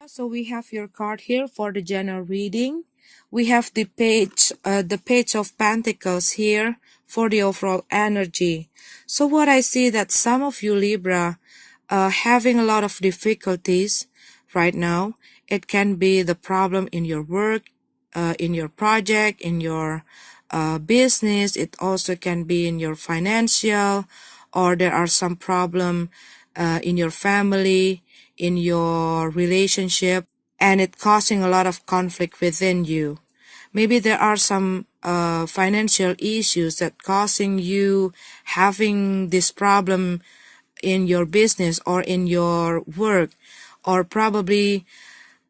So we have your card here for the general reading. We have the page of Pentacles here for the overall energy. So what I see that some of you Libra having a lot of difficulties right now. It can be the problem in your work, in your project, in your business. It also can be in your financial, or there are some problem in your family, in your relationship, and it causing a lot of conflict within you. Maybe there are some financial issues that causing you having this problem in your business or in your work, or probably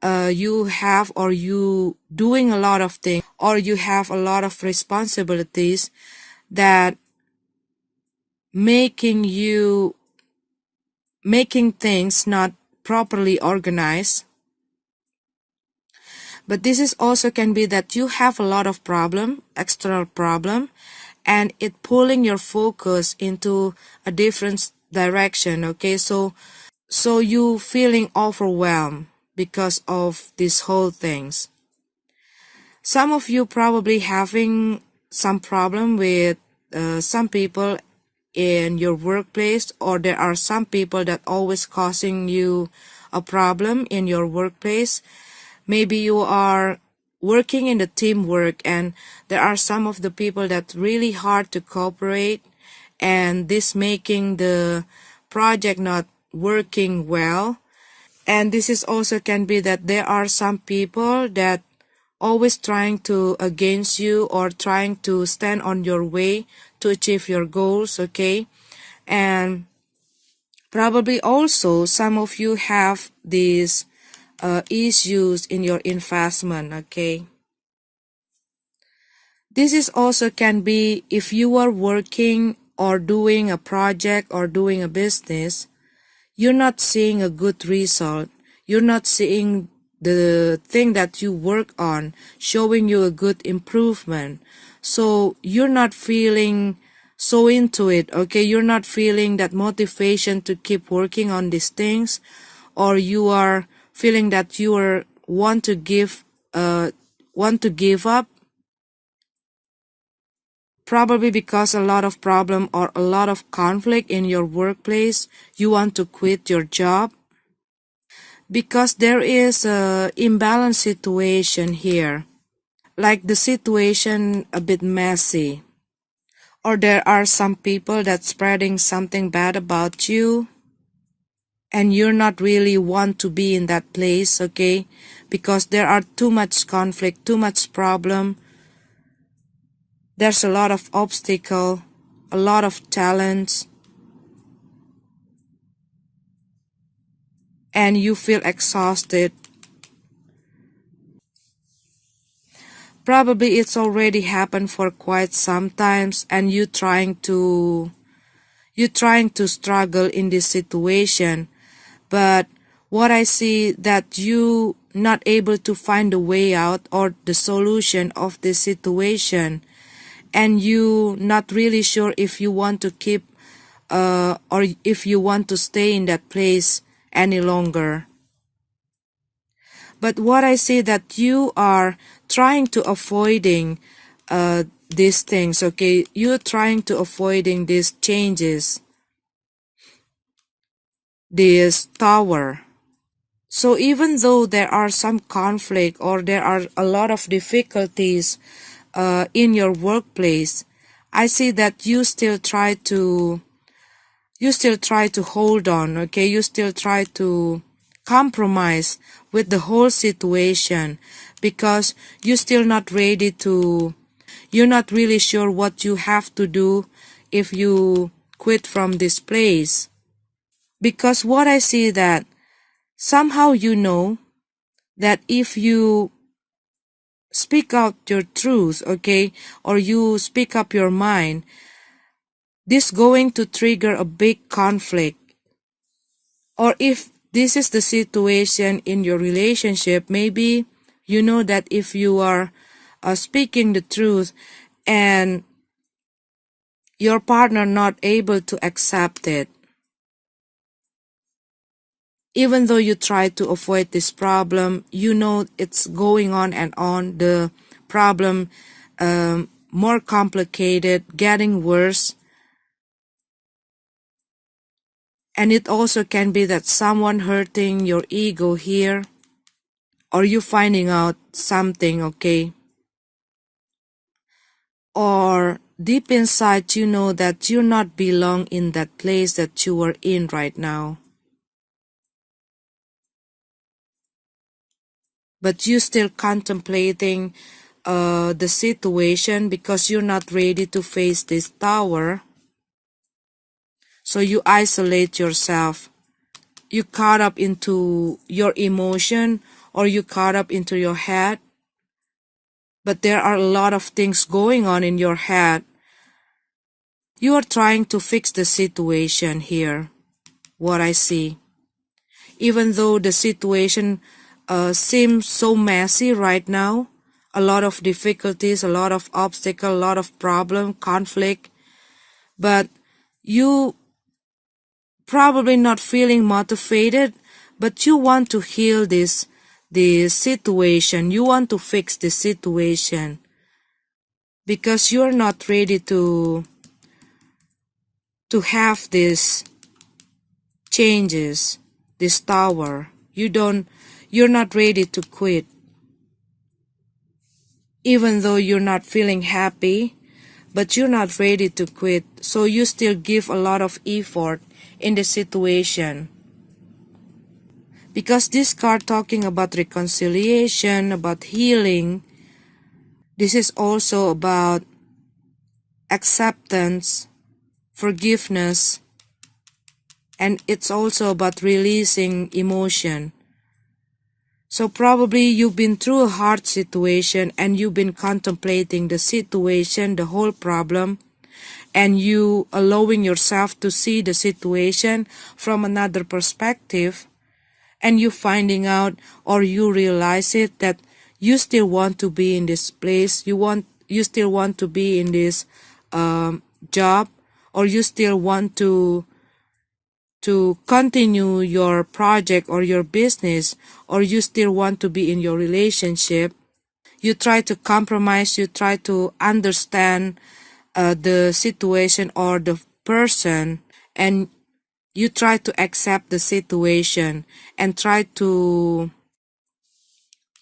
you have or you doing a lot of things, or you have a lot of responsibilities that making things not properly organized. But this is also can be that you have a lot of external problem, and it pulling your focus into a different direction. Okay, so you feeling overwhelmed because of these whole things. Some of you probably having some problem with some people in your workplace, or there are some people that always causing you a problem in your workplace. Maybe you are working in the teamwork, and there are some of the people that really hard to cooperate, and this making the project not working well. And this is also can be that there are some people that always trying to against you, or trying to stand on your way to achieve your goals. Okay, and probably also some of you have these issues in your investment. Okay, this is also can be if you are working or doing a project or doing a business, you're not seeing a good result. You're not seeing the thing that you work on showing you a good improvement. So you're not feeling so into it. Okay, you're not feeling that motivation to keep working on these things, or you are feeling that you are want to give up, probably because a lot of problem or a lot of conflict in your workplace. You want to quit your job because there is a imbalance situation here, like the situation a bit messy, or there are some people that spreading something bad about you, and you're not really want to be in that place. Okay, because there are too much conflict, too much problem. There's a lot of obstacle, a lot of talents, and you feel exhausted. Probably it's already happened for quite some times, and you trying to struggle in this situation. But what I see that you not able to find a way out or the solution of this situation, and you not really sure if you want to keep or if you want to stay in that place any longer. But what I see that you are trying to avoiding these things. Okay, you're trying to avoiding these changes, this tower. So even though there are some conflict or there are a lot of difficulties in your workplace, I see that you still try to hold on. Okay, you still try to compromise with the whole situation, because you're not really sure what you have to do if you quit from this place. Because what I see that somehow you know that if you speak out your truth, okay, or you speak up your mind, this going to trigger a big conflict. Or if this is the situation in your relationship, maybe you know that if you are speaking the truth, and your partner not able to accept it, Even though you try to avoid this problem, you know it's going on and on. The problem more complicated, getting worse. And it also can be that someone hurting your ego here, or you finding out something, okay? Or deep inside you know that you not belong in that place that you are in right now. But you still contemplating the situation because you're not ready to face this tower. So you isolate yourself. You caught up into your emotion, or you caught up into your head. But there are a lot of things going on in your head. You are trying to fix the situation here, what I see. Even though the situation seems so messy right now, a lot of difficulties, a lot of obstacles, a lot of problem, conflict, but you probably not feeling motivated, but you want to heal this situation. You want to fix the situation because you're not ready to have these changes, this tower. You're not ready to quit. Even though you're not feeling happy, but you're not ready to quit. So you still give a lot of effort in the situation. Because this card talking about reconciliation, about healing, this is also about acceptance, forgiveness, and it's also about releasing emotion. So probably you've been through a hard situation and you've been contemplating the situation, the whole problem, and you allowing yourself to see the situation from another perspective, and you finding out, or you realize it, that you still want to be in this place, you still want to be in this job, or you still want to continue your project or your business, or you still want to be in your relationship. You try to compromise, you try to understand the situation or the person, and you try to accept the situation and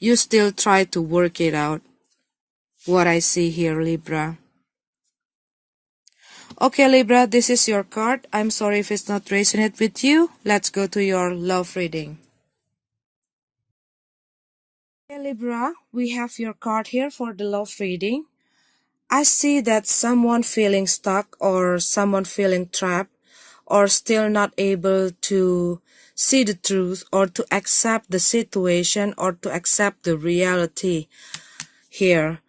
you still try to work it out. What I see here, Libra. Okay, Libra, this is your card. I'm sorry if it's not resonating with you. Let's go to your love reading. Okay, Libra, we have your card here for the love reading. I see that someone feeling stuck, or someone feeling trapped, or still not able to see the truth, or to accept the situation, or to accept the reality here.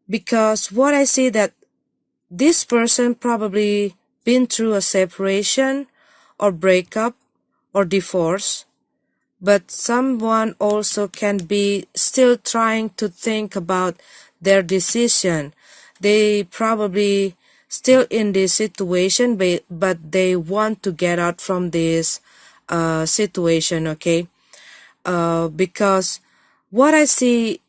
Because what I see that this person probably been through a separation or breakup or divorce, but someone also can be still trying to think about their decision. They probably still in this situation, but they want to get out from this situation, okay? Because what I see,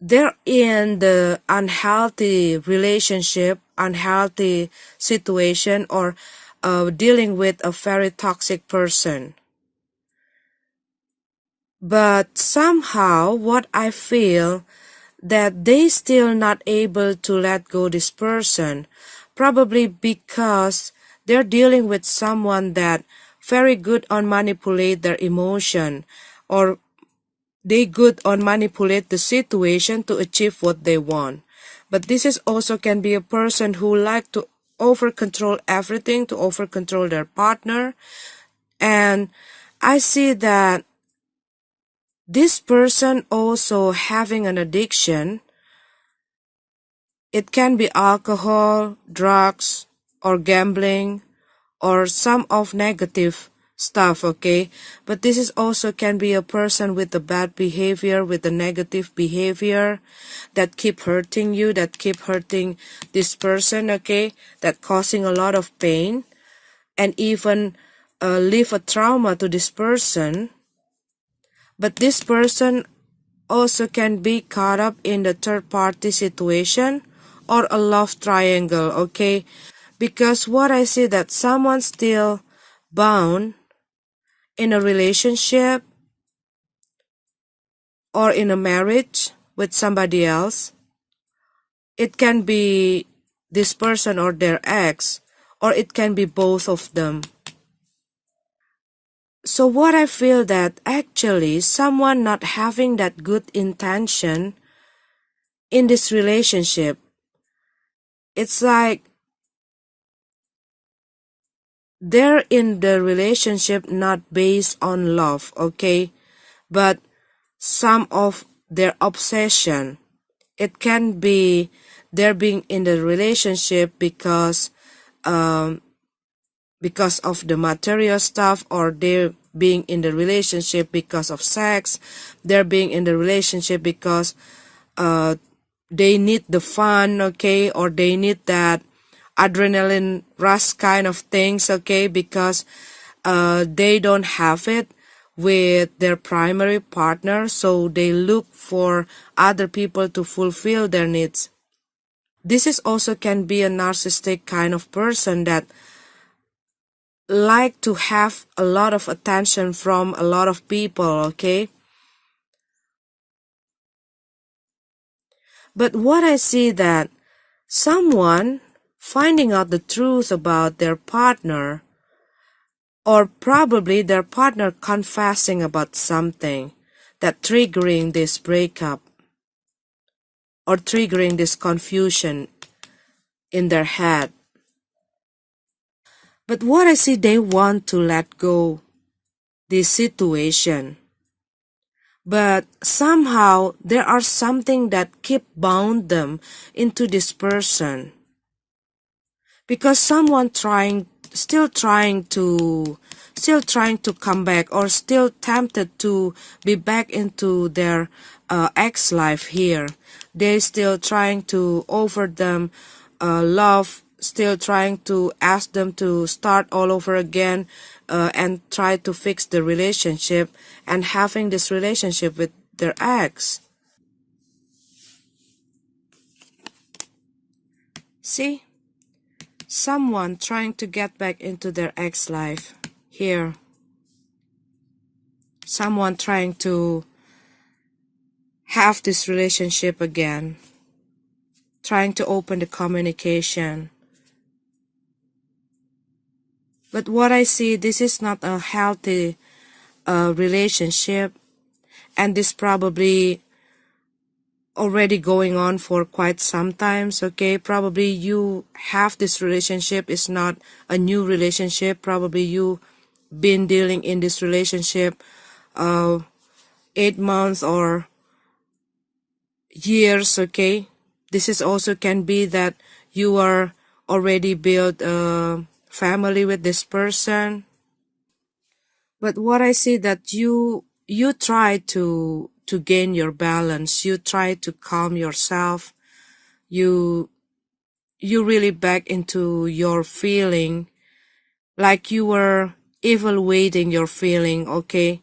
they're in the unhealthy relationship, unhealthy situation, or dealing with a very toxic person. But somehow what I feel, that they still not able to let go this person, probably because they're dealing with someone that very good on manipulate their emotion, or they good on manipulate the situation to achieve what they want. But this is also can be a person who like to over control everything, to over control their partner. And I see that this person also having an addiction. It can be alcohol, drugs, or gambling, or some of negative stuff, okay? But this is also can be a person with a bad behavior, with a negative behavior, that keep hurting you, that keep hurting this person, okay? That causing a lot of pain, and even leave a trauma to this person. But this person also can be caught up in the third party situation or a love triangle, okay? Because what I see that someone's still bound in a relationship or in a marriage with somebody else. It can be this person or their ex, or it can be both of them. So what I feel that actually someone not having that good intention in this relationship, it's like they're in the relationship not based on love, okay? But some of their obsession. It can be they're being in the relationship because of the material stuff, or they're being in the relationship because of sex. They're being in the relationship because they need the fun, okay, or they need that adrenaline rush kind of things, okay, because they don't have it with their primary partner, so they look for other people to fulfill their needs. This is also can be a narcissistic kind of person that like to have a lot of attention from a lot of people, okay? But what I see that someone finding out the truth about their partner, or probably their partner confessing about something that triggering this breakup or triggering this confusion in their head. But what I see, they want to let go this situation. But somehow there are something that keep bound them into this person. Because someone still trying to come back, or still tempted to be back into their ex life here. They still trying to offer them love, still trying to ask them to start all over again, and try to fix the relationship and having this relationship with their ex. See, someone trying to get back into their ex life here. Someone trying to have this relationship again, trying to open the communication. But what I see, this is not a healthy relationship, and this probably already going on for quite some times, okay? Probably you have this relationship, it's not a new relationship. Probably you been dealing in this relationship 8 months or years, okay? This is also can be that you are already built a family with this person. But what I see that you try to gain your balance, you try to calm yourself, you really back into your feeling, like you were evaluating your feeling, okay?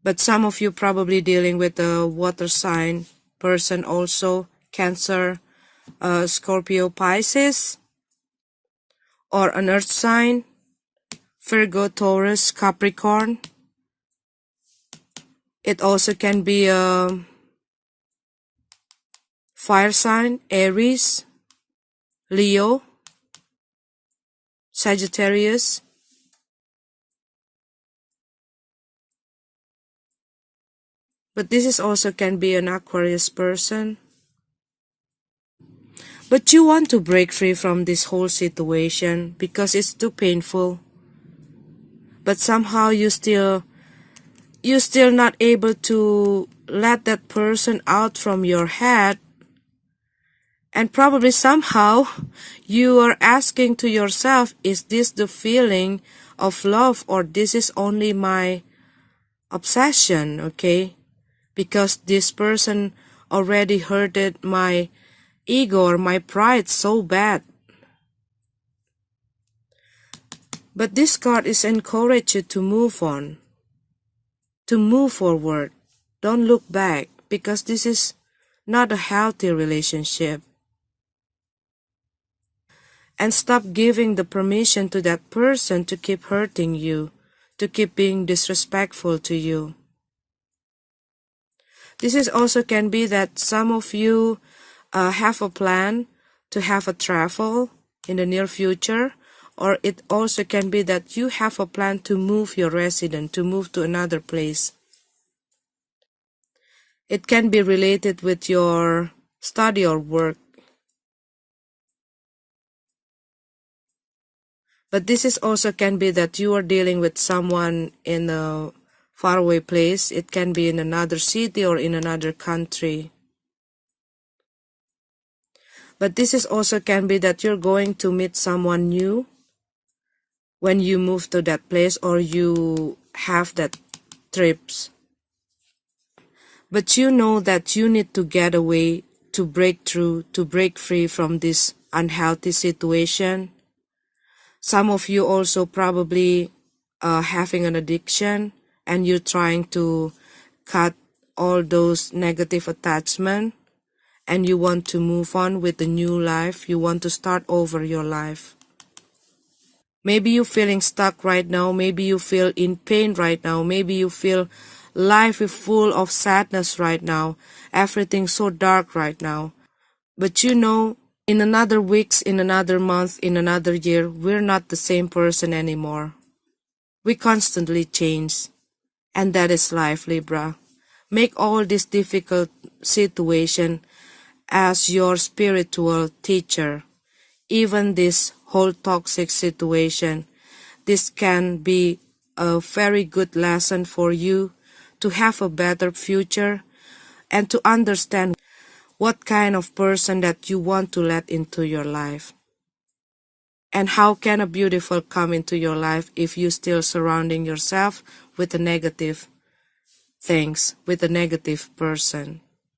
But some of you probably dealing with a water sign person also, Cancer, Scorpio, Pisces, or an earth sign, Virgo, Taurus, Capricorn. It also can be a fire sign, Aries, Leo, Sagittarius. But this is also can be an Aquarius person. But you want to break free from this whole situation because it's too painful. But somehow you're still not able to let that person out from your head. And probably somehow you are asking to yourself, is this the feeling of love, or this is only my obsession, okay? Because this person already hurted my ego or my pride so bad. But this card is encourage you to move on. to move forward. Don't look back, because this is not a healthy relationship. And stop giving the permission to that person to keep hurting you, to keep being disrespectful to you. This is also can be that some of you have a plan to have a travel in the near future, or it also can be that you have a plan to move your residence, to move to another place. It can be related with your study or work. But this is also can be that you are dealing with someone in a faraway place. It can be in another city or in another country. But this is also can be that you're going to meet someone new when you move to that place or you have that trips. But you know that you need to get away, to break through, to break free from this unhealthy situation. Some of you also probably having an addiction, and you're trying to cut all those negative attachment, and you want to move on with a new life. You want to start over your life. Maybe you're feeling stuck right now. Maybe you feel in pain right now. Maybe you feel life is full of sadness right now. Everything's so dark right now. But you know, in another weeks, in another month, in another year, we're not the same person anymore. We constantly change. And that is life, Libra. Make all this difficult situation as your spiritual teacher. Even this whole toxic situation, this can be a very good lesson for you to have a better future and to understand what kind of person that you want to let into your life. And how can a beautiful come into your life if you still surrounding yourself with the negative things, with a negative person?